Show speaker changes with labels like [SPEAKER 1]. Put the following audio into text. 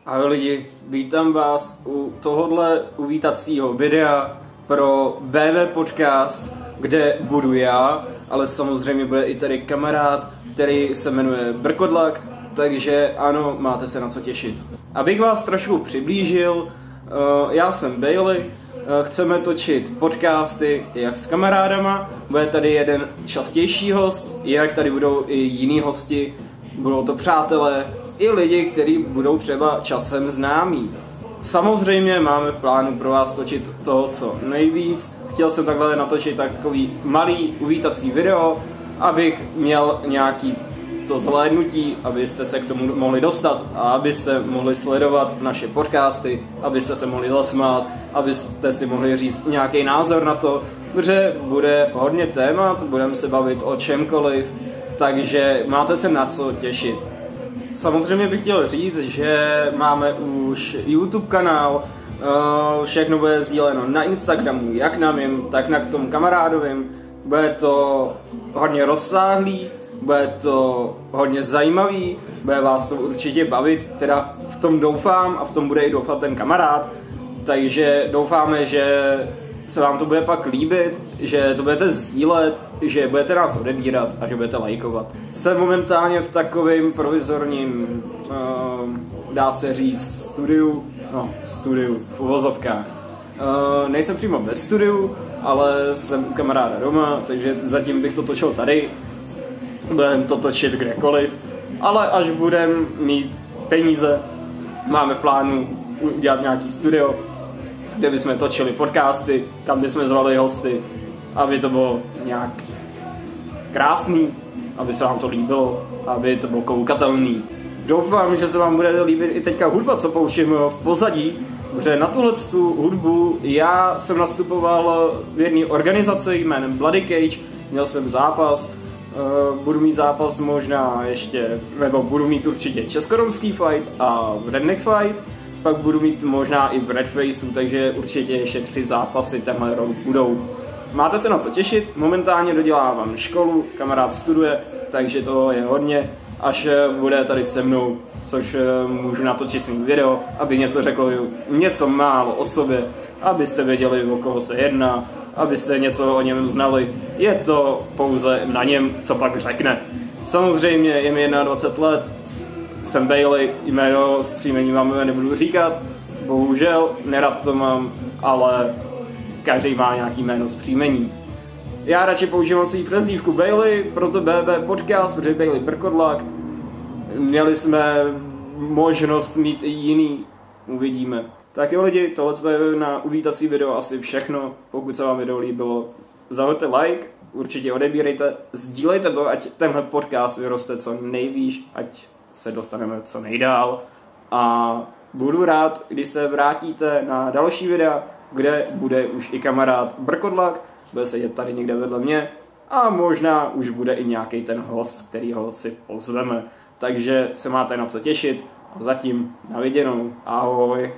[SPEAKER 1] Ahoj lidi, vítám vás u tohohle uvítacího videa pro BB Podcast, kde budu já, ale samozřejmě bude i tady kamarád, který se jmenuje Brkodlak, takže ano, máte se na co těšit. Abych vás trošku přiblížil, já jsem Bailey, chceme točit podcasty jak s kamarádama, bude tady jeden častější host, jinak tady budou i jiní hosti, budou to přátelé, i lidi, kteří budou třeba časem známí. Samozřejmě máme v plánu pro vás točit toho, co nejvíc. Chtěl jsem takhle natočit takový malý uvítací video, abych měl nějaký to zhlédnutí, abyste se k tomu mohli dostat a abyste mohli sledovat naše podcasty, abyste se mohli zasmát, abyste si mohli říct nějaký názor na to, protože bude hodně témat, budeme se bavit o čemkoliv, takže máte se na co těšit. Samozřejmě bych chtěl říct, že máme už YouTube kanál, všechno bude sdíleno na Instagramu, jak na mým, tak na tom kamarádovým. Bude to hodně rozsáhlý, bude to hodně zajímavý, bude vás to určitě bavit, teda v tom doufám a v tom bude i doufat ten kamarád, takže doufáme, že se vám to bude pak líbit, že to budete sdílet, že budete nás odebírat a že budete lajkovat. Jsem momentálně v takovém provizorním, dá se říct, studiu v uvozovkách. Nejsem přímo ve studiu, ale jsem u kamaráda doma, takže zatím bych to točil tady. Budeme to točit kdekoliv, ale až budeme mít peníze, máme v plánu udělat nějaký studio, kde bychom točili podcasty, kam bychom zvali hosty, aby to bylo nějak krásný, aby se vám to líbilo, aby to bylo koukatelný. Doufám, že se vám bude líbit i teďka hudba, co pouštím v pozadí, protože na tuhle hudbu já jsem nastupoval v jedné organizaci jménem Bloody Cage, měl jsem zápas, budu mít zápas možná ještě, nebo budu mít určitě českoromský fight a redneck fight, pak budu mít možná i v Red Faceu, takže určitě ještě 3 zápasy tenhle rok budou. Máte se na co těšit, momentálně dodělávám školu, kamarád studuje, takže to je hodně, až bude tady se mnou, což můžu natočit svým video, aby něco řekl něco málo o sobě, abyste věděli, o koho se jedná, abyste něco o něm znali. Je to pouze na něm, co pak řekne. Samozřejmě je mi 21 let, jsem Bailey, jméno s příjmením vám nebudu říkat, bohužel, nerad to mám, ale každý má nějaký jméno s příjmení. Já radši používám svou přezdívku Bailey, proto BB Podcast, protože Bailey Brkodlak. Měli jsme možnost mít i jiný, uvidíme. Tak jo lidi, tohle je na uvítací video asi všechno, pokud se vám video líbilo, zahoďte like, určitě odebírejte, sdílejte to, ať tenhle podcast vyroste co nejvíš, ať se dostaneme co nejdál a budu rád, když se vrátíte na další videa, kde bude už i kamarád Brkodlak, bude sedět tady někde vedle mě a možná už bude i nějaký ten host, kterýho si pozveme, takže se máte na co těšit a zatím na viděnou, ahoj.